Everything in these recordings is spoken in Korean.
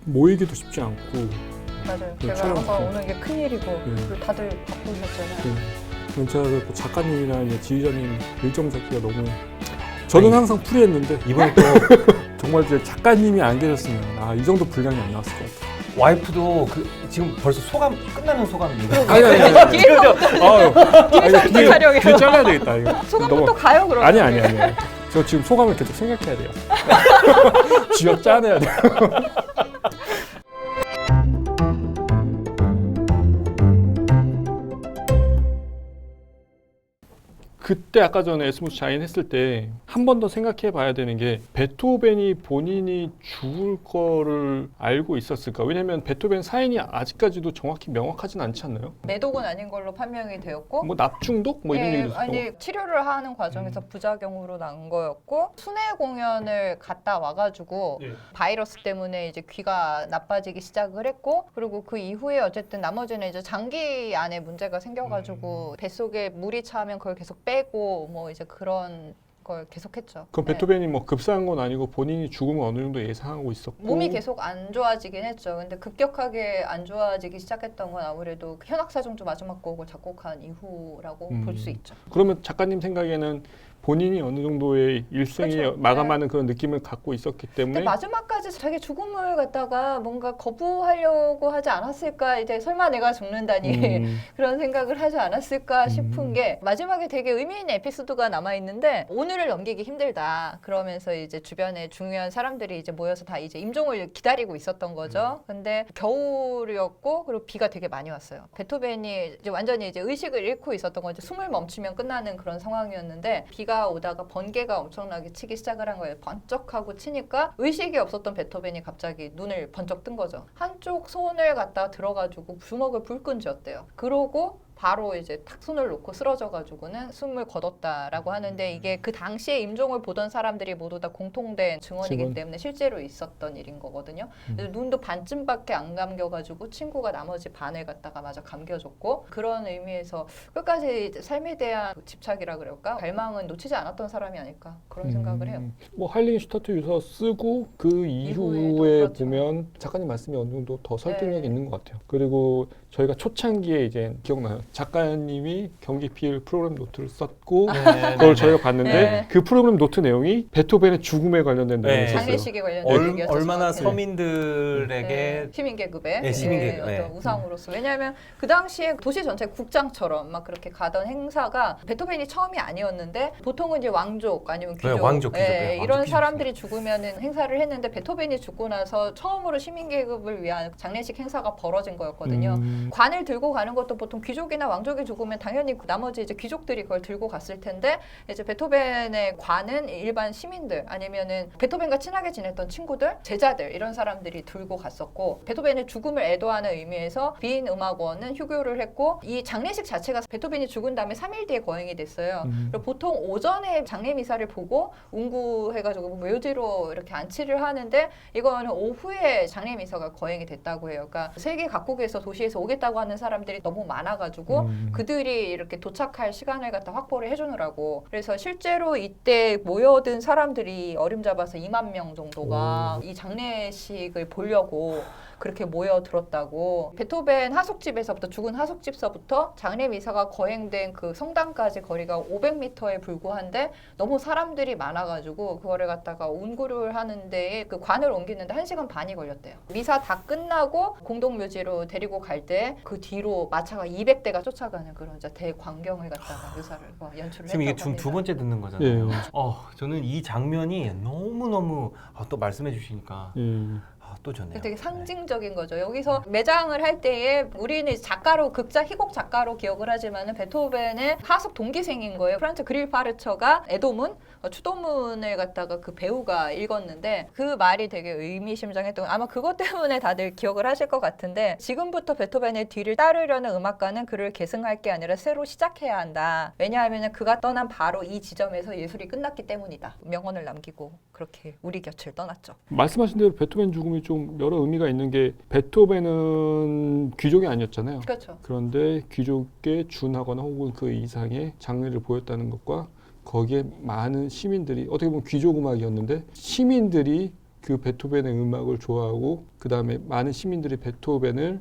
모이기도 쉽지 않고. 맞아요. 네, 제가 촬영 가서 때. 오는 게 큰일이고 네. 그리고 다들 바쁘셨잖아요. 제가 그 작가님이나 이제 지휘자님 일정 잡기가 너무 저는 아니, 항상 프리했는데 이번에 또 정말 이제 작가님이 안 계셨으면 이 정도 분량이 안 나왔을 것 같아요. 와이프도 지금 벌써 소감 끝나는 소감입니다. 아니. 뒤에서부터 촬영해요. 뒤에 잘라야 되겠다. 이거. 소감부터 가요 그러면. 아니. 저 지금 소감을 계속 생각해야 돼요. 쥐어 짜내야 돼요. 그때 아까 전에 에스무스 자인 했을 때 한 번 더 생각해 봐야 되는 게 베토벤이 본인이 죽을 거를 알고 있었을까? 왜냐면 베토벤 사인이 아직까지도 정확히 명확하진 않지 않나요? 매독은 아닌 걸로 판명이 되었고 뭐 납중독? 뭐 이런 얘기도 있었고. 아니 치료를 하는 과정에서 부작용으로 난 거였고 순회 공연을 갔다 와가지고 바이러스 때문에 이제 귀가 나빠지기 시작을 했고 그리고 그 이후에 어쨌든 나머지는 이제 장기 안에 문제가 생겨가지고 뱃속에 물이 차면 그걸 계속 빼고 뭐 이제 그런 걸 계속했죠. 그럼 네. 베토벤이 뭐 급사한 건 아니고 본인이 죽음을 어느 정도 예상하고 있었고 몸이 계속 안 좋아지긴 했죠. 근데 급격하게 안 좋아지기 시작했던 건 아무래도 그 현악사중주 마지막 곡을 작곡한 이후라고 볼 수 있죠. 그러면 작가님 생각에는 본인이 어느 정도의 일생이 그렇죠. 마감하는 그런 느낌을 갖고 있었기 때문에 근데 마지막까지 자기 죽음을 갖다가 뭔가 거부하려고 하지 않았을까? 이제 설마 내가 죽는다니 그런 생각을 하지 않았을까 싶은 게 마지막에 되게 의미 있는 에피소드가 남아 있는데 오늘을 넘기기 힘들다. 그러면서 이제 주변에 중요한 사람들이 이제 모여서 다 이제 임종을 기다리고 있었던 거죠. 근데 겨울이었고 그리고 비가 되게 많이 왔어요. 베토벤이 이제 완전히 이제 의식을 잃고 있었던 거죠. 숨을 멈추면 끝나는 그런 상황이었는데 비가 오다가 번개가 엄청나게 치기 시작을 한 거예요. 번쩍하고 치니까 의식이 없었던 베토벤이 갑자기 눈을 번쩍 뜬 거죠. 한쪽 손을 갖다 들어가지고 주먹을 불끈 쥐었대요. 그러고 바로 이제 탁 손을 놓고 쓰러져가지고는 숨을 거뒀다라고 하는데 이게 그 당시에 임종을 보던 사람들이 모두 다 공통된 증언이기 때문에 실제로 있었던 일인 거거든요. 그래서 눈도 반쯤밖에 안 감겨가지고 친구가 나머지 반을 갖다가 마저 감겨줬고 그런 의미에서 끝까지 삶에 대한 집착이라 그럴까? 갈망은 놓치지 않았던 사람이 아닐까 그런 생각을 해요. 뭐 하일링 슈타트 유서 쓰고 그 이후에 그렇죠. 보면 작가님 말씀이 어느 정도 더 설득력이 네. 있는 것 같아요. 그리고 저희가 초창기에 이제 기억나요. 작가님이 경기 피일 프로그램 노트를 썼고 그걸 저희가 봤는데 네. 그 프로그램 노트 내용이 베토벤의 죽음에 관련된 내용이 네. 있었어요. 장례식에 관련된 얘기였죠. 얼마나 정확히. 서민들에게 시민계급의 네, 시민계급, 네. 어떤 우상으로서 왜냐하면 그 당시에 도시 전체 국장처럼 막 그렇게 가던 행사가 베토벤이 처음이 아니었는데 보통은 이제 왕족 아니면 귀족, 네, 왕족, 귀족, 네, 이런 왕족, 귀족. 사람들이 죽으면은 행사를 했는데 베토벤이 죽고 나서 처음으로 시민계급을 위한 장례식 행사가 벌어진 거였거든요. 관을 들고 가는 것도 보통 귀족이나 왕족이 죽으면 당연히 나머지 이제 귀족들이 그걸 들고 갔을 텐데 이제 베토벤의 관은 일반 시민들 아니면은 베토벤과 친하게 지냈던 친구들, 제자들 이런 사람들이 들고 갔었고 베토벤의 죽음을 애도하는 의미에서 빈 음악원은 휴교를 했고 이 장례식 자체가 베토벤이 죽은 다음에 3일 뒤에 거행이 됐어요. 그리고 보통 오전에 장례 미사를 보고 운구해가지고 묘지로 이렇게 안치를 하는데 이거는 오후에 장례 미사가 거행이 됐다고 해요. 그러니까 세계 각국에서 도시에서 오겠다고 하는 사람들이 너무 많아가지고 그들이 이렇게 도착할 시간을 갖다 확보를 해주느라고 그래서 실제로 이때 모여든 사람들이 어림잡아서 2만 명 정도가 이 장례식을 보려고 그렇게 모여들었다고 베토벤 하숙집에서부터 죽은 하숙집서부터 장례 미사가 거행된 그 성당까지 거리가 500m에 불과한데 너무 사람들이 많아가지고 그거를 갖다가 운구를 하는 데에 그 관을 옮기는데 1시간 반이 걸렸대요. 미사 다 끝나고 공동묘지로 데리고 갈 때 그 뒤로 마차가 200대가 쫓아가는 그런 이제 대광경을 갖다가 묘사를 연출을 지금 이게 했다고 지금 합니다. 두 번째 듣는 거잖아요. 예. 저는 이 장면이 너무너무 또 말씀해 주시니까 또 좋네요. 되게 상징적인 거죠. 여기서 매장을 할 때에 우리는 작가로 극작 희곡 작가로 기억을 하지만은 베토벤의 하숙 동기생인 거예요. 프란츠 그릴파르처가 애도문, 추도문을 갖다가 그 배우가 읽었는데 그 말이 되게 의미심장했던 아마 그것 때문에 다들 기억을 하실 것 같은데 지금부터 베토벤의 뒤를 따르려는 음악가는 그를 계승할 게 아니라 새로 시작해야 한다. 왜냐하면 그가 떠난 바로 이 지점에서 예술이 끝났기 때문이다. 명언을 남기고 그렇게 우리 곁을 떠났죠. 말씀하신 대로 베토벤 죽음이 좀 여러 의미가 있는 게 베토벤은 귀족이 아니었잖아요. 그렇죠. 그런데 귀족에 준하거나 혹은 그 이상의 장르를 보였다는 것과 거기에 많은 시민들이 어떻게 보면 귀족 음악이었는데 시민들이 그 베토벤의 음악을 좋아하고 그 다음에 많은 시민들이 베토벤을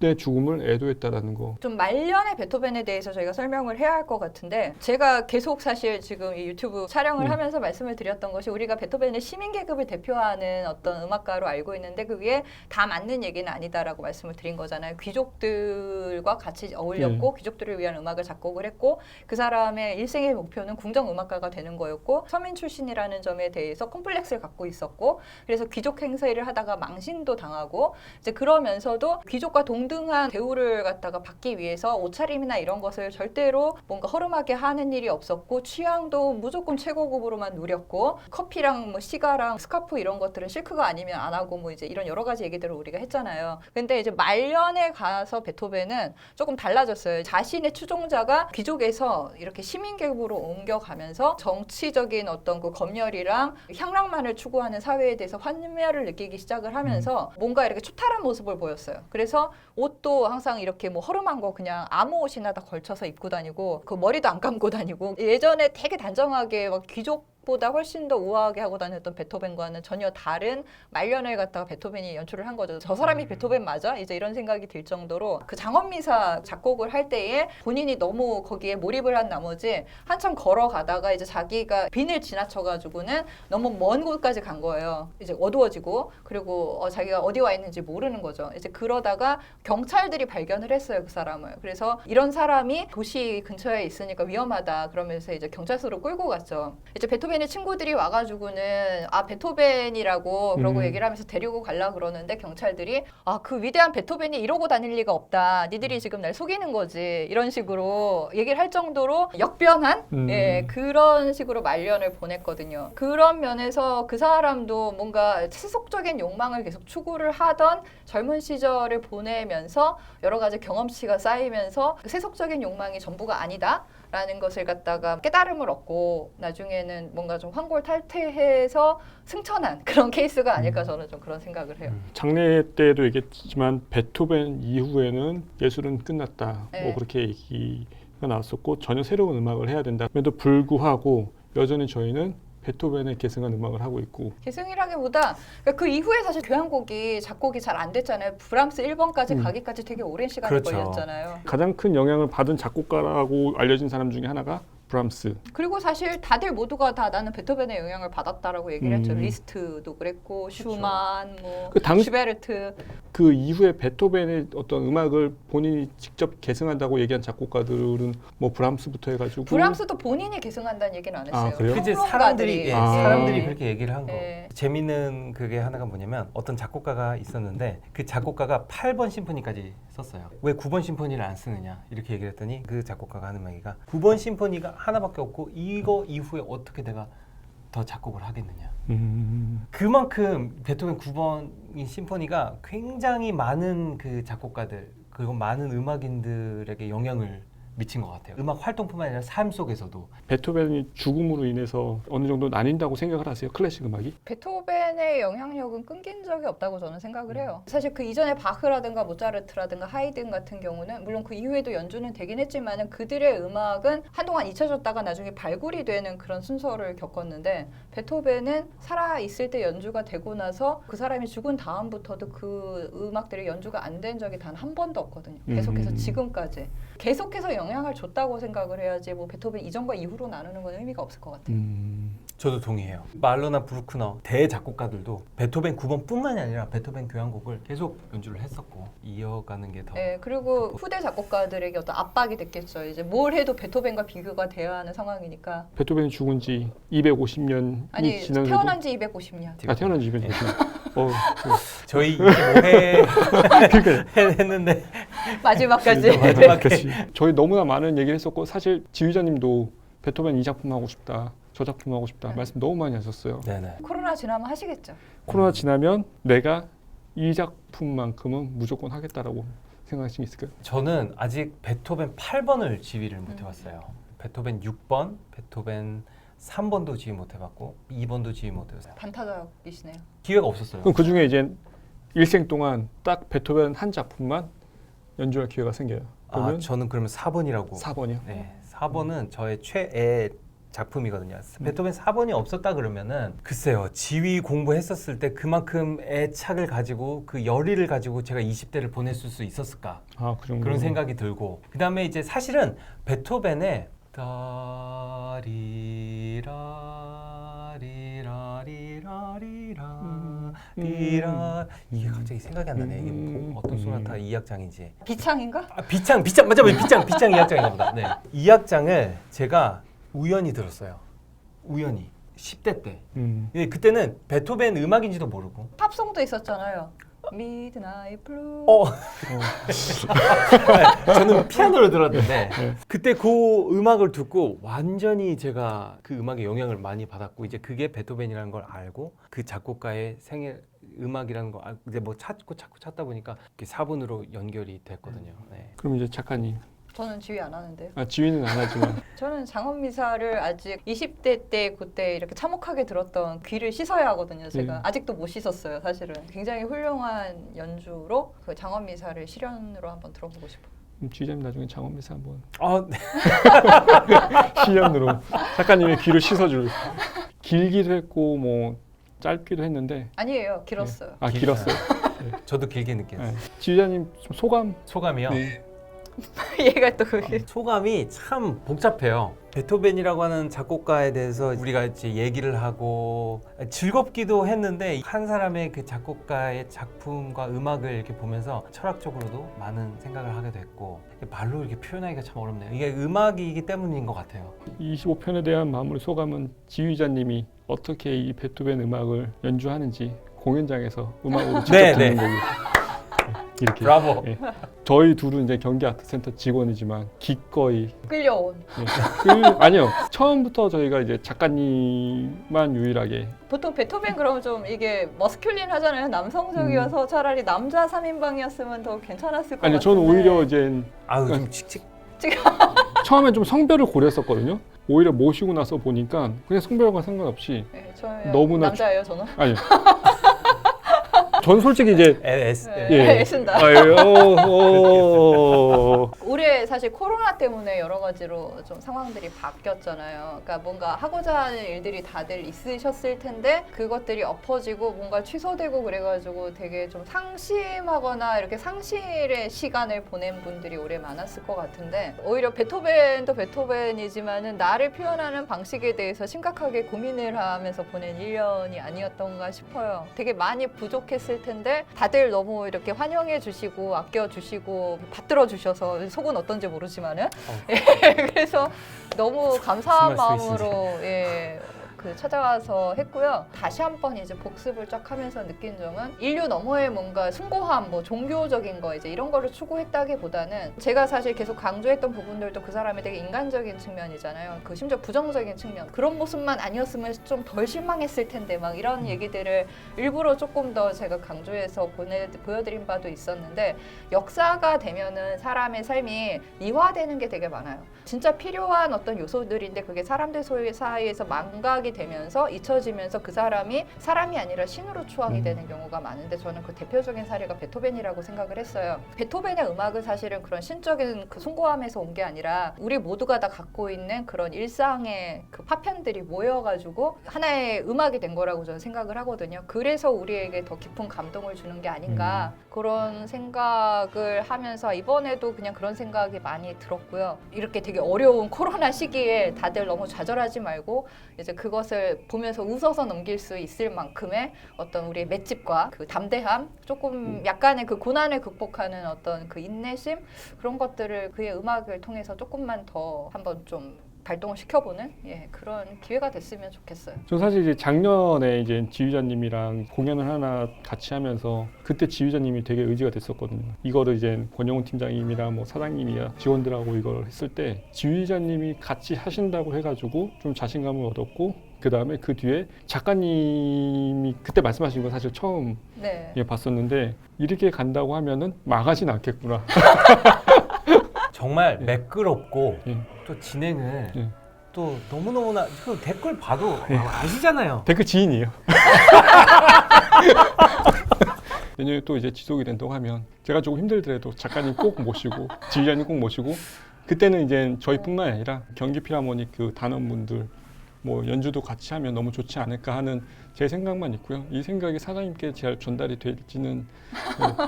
내 죽음을 애도했다라는 거. 좀 말년의 베토벤에 대해서 저희가 설명을 해야 할 것 같은데 제가 계속 사실 지금 이 유튜브 촬영을 하면서 말씀을 드렸던 것이 우리가 베토벤의 시민 계급을 대표하는 어떤 음악가로 알고 있는데 그게 다 맞는 얘기는 아니다라고 말씀을 드린 거잖아요. 귀족들과 같이 어울렸고 귀족들을 위한 음악을 작곡을 했고 그 사람의 일생의 목표는 궁정 음악가가 되는 거였고 서민 출신이라는 점에 대해서 컴플렉스를 갖고 있었고 그래서 귀족 행세를 하다가 망신도 당하고 이제 그러면서도 귀족과 동등한 대우를 갖다가 받기 위해서 옷차림이나 이런 것을 절대로 뭔가 허름하게 하는 일이 없었고 취향도 무조건 최고급으로만 누렸고 커피랑 뭐 시가랑 스카프 이런 것들은 실크가 아니면 안 하고 뭐 이제 이런 여러 가지 얘기들을 우리가 했잖아요. 근데 이제 말년에 가서 베토벤은 조금 달라졌어요. 자신의 추종자가 귀족에서 이렇게 시민 계급으로 옮겨가면서 정치적인 어떤 그 검열이랑 향락만을 추구하는 사회에 대해서 환멸을 느끼기 시작을 하면서 뭔가 이렇게 초탈한 모습을 보였어요. 그래서 옷도 항상 이렇게 뭐 허름한 거 그냥 아무 옷이나 다 걸쳐서 입고 다니고 그 머리도 안 감고 다니고 예전에 되게 단정하게 막 귀족보다 훨씬 더 우아하게 하고 다녔던 베토벤과는 전혀 다른 말년을 갖다가 베토벤이 연출을 한 거죠. 저 사람이 베토벤 맞아? 이제 이런 생각이 들 정도로 그 장엄미사 작곡을 할 때에 본인이 너무 거기에 몰입을 한 나머지 한참 걸어가다가 이제 자기가 빈을 지나쳐가지고는 너무 먼 곳까지 간 거예요. 이제 어두워지고 그리고 자기가 어디 와 있는지 모르는 거죠. 이제 그러다가 경찰들이 발견을 했어요, 그 사람을. 그래서 이런 사람이 도시 근처에 있으니까 위험하다 그러면서 이제 경찰서로 끌고 갔죠. 이제 베토벤의 친구들이 와가지고는 베토벤이라고 그러고 얘기를 하면서 데리고 가려 그러는데 경찰들이 그 위대한 베토벤이 이러고 다닐 리가 없다. 니들이 지금 날 속이는 거지. 이런 식으로 얘기를 할 정도로 역변한 그런 식으로 말년을 보냈거든요. 그런 면에서 그 사람도 뭔가 세속적인 욕망을 계속 추구를 하던 젊은 시절을 보내면서 여러 가지 경험치가 쌓이면서 세속적인 욕망이 전부가 아니다. 라는 것을 갖다가 깨달음을 얻고 나중에는 뭔가 좀 환골탈태해서 승천한 그런 케이스가 아닐까 저는 좀 그런 생각을 해요. 장례 때도 얘기했지만 베토벤 이후에는 예술은 끝났다. 네. 뭐 그렇게 얘기가 나왔었고 전혀 새로운 음악을 해야 된다에도 불구하고 여전히 저희는 베토벤의 계승한 음악을 하고 있고 계승이라기보다 그 이후에 사실 교향곡이 작곡이 잘 안 됐잖아요. 브람스 1번까지 가기까지 되게 오랜 시간이 그렇죠. 걸렸잖아요. 가장 큰 영향을 받은 작곡가라고 알려진 사람 중에 하나가 브람스. 그리고 사실 다들 모두가 다 나는 베토벤의 영향을 받았다라고 얘기를 했죠. 리스트도 그랬고 슈만, 뭐 슈베르트. 그 이후에 베토벤의 어떤 음악을 본인이 직접 계승한다고 얘기한 작곡가들은 뭐 브람스부터 해가지고 브람스도 본인이 계승한다는 얘기는 안 했어요. 그래요? 그치, 평론가들이. 사람들이 그렇게 얘기를 한 거. 예. 재밌는 그게 하나가 뭐냐면 어떤 작곡가가 있었는데 그 작곡가가 8번 심포니까지 썼어요. 왜 9번 심포니를 안 쓰느냐 이렇게 얘기를 했더니 그 작곡가가 하는 얘기가 9번 심포니가 하나밖에 없고 이거 이후에 어떻게 내가 더 작곡을 하겠느냐. 그만큼 베토벤 9번 심포니가 굉장히 많은 그 작곡가들 그리고 많은 음악인들에게 영향을 미친 것 같아요. 음악 활동뿐만 아니라 삶 속에서도. 베토벤이 죽음으로 인해서 어느 정도 나뉜다고 생각을 하세요? 클래식 음악이? 베토벤의 영향력은 끊긴 적이 없다고 저는 생각을 해요. 사실 그 이전에 바흐라든가 모차르트라든가 하이든 같은 경우는 물론 그 이후에도 연주는 되긴 했지만 그들의 음악은 한동안 잊혀졌다가 나중에 발굴이 되는 그런 순서를 겪었는데 베토벤은 살아있을 때 연주가 되고 나서 그 사람이 죽은 다음부터도 그 음악들이 연주가 안 된 적이 단 한 번도 없거든요. 계속해서 지금까지. 계속해서 영향을 줬다고 생각을 해야지 뭐 베토벤 이전과 이후로 나누는 건 의미가 없을 것 같아요. 저도 동의해요. 말러나 브루크너 대작곡가들도 베토벤 9번뿐만이 아니라 베토벤 교향곡을 계속 연주를 했었고 이어가는 게 더. 네, 그리고 후대 작곡가들에게 어떤 압박이 됐겠죠. 이제 뭘 해도 베토벤과 비교가 돼야 하는 상황이니까. 베토벤이 죽은 지 250년이 아니 지난 태어난 지 250년. 태어난 지 250년. 저희 25회 했는데 마지막까지. 그렇지. 저희 너무나 많은 얘기를 했었고 사실 지휘자님도 베토벤 이 작품 하고 싶다. 저 작품 하고 싶다. 말씀 너무 많이 하셨어요. 네네. 코로나 지나면 하시겠죠. 코로나 지나면 내가 이 작품만큼은 무조건 하겠다라고 생각하신 게 있을까요? 저는 아직 베토벤 8번을 지휘를 못 해봤어요. 베토벤 6번, 베토벤 3번도 지휘 못 해봤고 2번도 지휘 못 해봤어요. 반타작이시네요. 기회가 없었어요. 그럼 그 중에 이제 일생 동안 딱 베토벤 한 작품만 연주할 기회가 생겨요. 그러면 저는 그러면 4번이라고. 4번이요. 네, 4번은 저의 최애 작품이거든요. 베토벤 4번이 없었다 그러면은 글쎄요. 지휘 공부했었을 때 그만큼 애착을 가지고 그 열의를 가지고 제가 20대를 보냈을 수 있었을까? 아, 그 정도. 그런 생각이 들고 그다음에 이제 사실은 베토벤의 리라 이게 갑자기 생각이 안 나네. 이게 뭐 어떤 소나타 2악장인지. 비창인가? 아, 비창 맞아. 비창 2악장인가 보다. 네. 2악장을 제가 우연히 들었어요. 우연히 10대 때. 근데 그때는 베토벤 음악인지도 모르고. 팝송도 있었잖아요. 미드나잇 블루. 저는 피아노를 들었는데 그때 그 음악을 듣고 완전히 제가 그 음악에 영향을 많이 받았고 이제 그게 베토벤이라는 걸 알고 그 작곡가의 생애 음악이라는 거 이제 뭐 찾다 보니까 4분으로 연결이 됐거든요. 네. 그럼 이제 작가님. 저는 지휘 안 하는데요. 아, 지휘는 안 하지만. 저는 장엄미사를 아직 20대 때 그때 이렇게 참혹하게 들었던 귀를 씻어야 하거든요. 제가 아직도 못 씻었어요. 사실은 굉장히 훌륭한 연주로 그 장엄미사를 실연으로 한번 들어보고 싶어요. 지휘자님 나중에 장엄미사 한번 네. 실연으로 작가님의 귀를 씻어줄. 길기도 했고 뭐 짧기도 했는데. 아니에요. 길었어요. 아, 길었어요. 저도 길게 느꼈어요. 네. 지휘자님 소감. 소감이요? 네. 얘가 또 그게 소감이 참 복잡해요. 베토벤이라고 하는 작곡가에 대해서 우리가 이제 얘기를 하고 즐겁기도 했는데 한 사람의 그 작곡가의 작품과 음악을 이렇게 보면서 철학적으로도 많은 생각을 하게 됐고 말로 이렇게 표현하기가 참 어렵네요. 이게 음악이기 때문인 것 같아요. 25편에 대한 마무리 소감은 지휘자님이 어떻게 이 베토벤 음악을 연주하는지 공연장에서 음악으로 직접 네, 듣는 네. 거고. 이렇게. 브라보. 예. 저희 둘은 이제 경기아트센터 직원이지만 기꺼이 끌려온. 아니요. 처음부터 저희가 이제 작가님만 유일하게 보통 베토벤 그러면 좀 이게 머스큘린 하잖아요. 남성적이어서 차라리 남자 3인방이었으면 더 괜찮았을 것 아니 같은데. 저는 오히려 이제 아유 좀 칙칙. 처음엔 좀 성별을 고려했었거든요. 오히려 모시고 나서 보니까 그냥 성별과 상관없이 네, 저는 너무나 남자예요, 저는. 아니. 전 솔직히 이제 S. 네, 애쓴다. 올해 사실 코로나 때문에 여러 가지로 좀 상황들이 바뀌었잖아요. 그러니까 뭔가 하고자 하는 일들이 다들 있으셨을 텐데 그것들이 엎어지고 뭔가 취소되고 그래가지고 되게 좀 상심하거나 이렇게 상실의 시간을 보낸 분들이 올해 많았을 것 같은데 오히려 베토벤도 베토벤이지만은 나를 표현하는 방식에 대해서 심각하게 고민을 하면서 보낸 1년이 아니었던가 싶어요. 되게 많이 부족했을 텐데 다들 너무 이렇게 환영해 주시고 아껴 주시고 받들어 주셔서 속은 어떤지 모르지만은 그래서 너무 감사한 무슨 말씀이신지. 마음으로 그 찾아와서 했고요. 다시 한번 이제 복습을 쫙 하면서 느낀 점은 인류 너머의 뭔가 숭고함, 뭐 종교적인 거 이제 이런 거를 추구했다기보다는 제가 사실 계속 강조했던 부분들도 그 사람의 되게 인간적인 측면이잖아요. 그 심지어 부정적인 측면 그런 모습만 아니었으면 좀 덜 실망했을 텐데 막 이런 얘기들을 일부러 조금 더 제가 강조해서 보여드린 바도 있었는데 역사가 되면은 사람의 삶이 이화되는 게 되게 많아요. 진짜 필요한 어떤 요소들인데 그게 사람들 사이에서 망각이 되면서 잊혀지면서 그 사람이 사람이 아니라 신으로 추앙이 되는 경우가 많은데 저는 그 대표적인 사례가 베토벤이라고 생각을 했어요. 베토벤의 음악은 사실은 그런 신적인 그 숭고함에서 온 게 아니라 우리 모두가 다 갖고 있는 그런 일상의 그 파편들이 모여가지고 하나의 음악이 된 거라고 저는 생각을 하거든요. 그래서 우리에게 더 깊은 감동을 주는 게 아닌가 그런 생각을 하면서 이번에도 그냥 그런 생각이 많이 들었고요. 이렇게 되게 어려운 코로나 시기에 다들 너무 좌절하지 말고 이제 그것을 보면서 웃어서 넘길 수 있을 만큼의 어떤 우리의 맷집과 그 담대함, 조금 약간의 그 고난을 극복하는 어떤 그 인내심 그런 것들을 그의 음악을 통해서 조금만 더 한번 좀 발동을 시켜보는 그런 기회가 됐으면 좋겠어요. 저 사실 이제 작년에 이제 지휘자님이랑 공연을 하나 같이 하면서 그때 지휘자님이 되게 의지가 됐었거든요. 이거를 이제 권영훈 팀장님이랑 뭐 사장님이랑 직원들하고 이걸 했을 때 지휘자님이 같이 하신다고 해가지고 좀 자신감을 얻었고 그 다음에 그 뒤에 작가님이 그때 말씀하신 거 사실 처음 봤었는데 이렇게 간다고 하면은 망하진 않겠구나. 정말 매끄럽고 또 진행을 예. 또 너무너무나 그 댓글 봐도 아시잖아요. 댓글 지인이에요. 내년에 또 이제 지속이 된다고 하면 제가 조금 힘들더라도 작가님 꼭 모시고 지휘자님 꼭 모시고 그때는 이제 저희뿐만 아니라 경기 필하모닉 그 단원분들 뭐 연주도 같이 하면 너무 좋지 않을까 하는 제 생각만 있고요. 이 생각이 사장님께 잘 전달이 될지는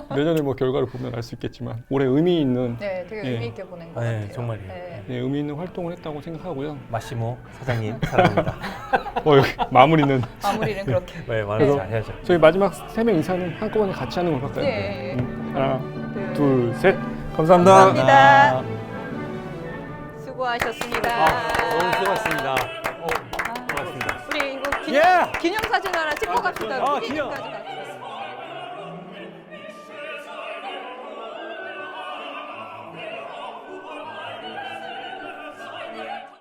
내년에 뭐 결과를 보면 알 수 있겠지만 올해 의미 있는 네, 되게 예. 의미 있게 보낸 것 네, 같아요. 정말이에요. 네. 의미 있는 활동을 했다고 생각하고요. 마시모 사장님 사랑합니다. 여기 마무리는 마무리는 그렇게. 네, 말을 그래서 잘 해야죠. 저희 마지막 3명 인사는 한꺼번에 같이 하는 걸로 할까요? 네. 하나, 네. 둘, 셋. 감사합니다. 감사합니다. 수고하셨습니다. 너무 수고하셨습니다. 아, 고맙습니다. 우리 이거 예! 기념 사진 하나 찍고 갑시다. 기념. 피디님까지 같이.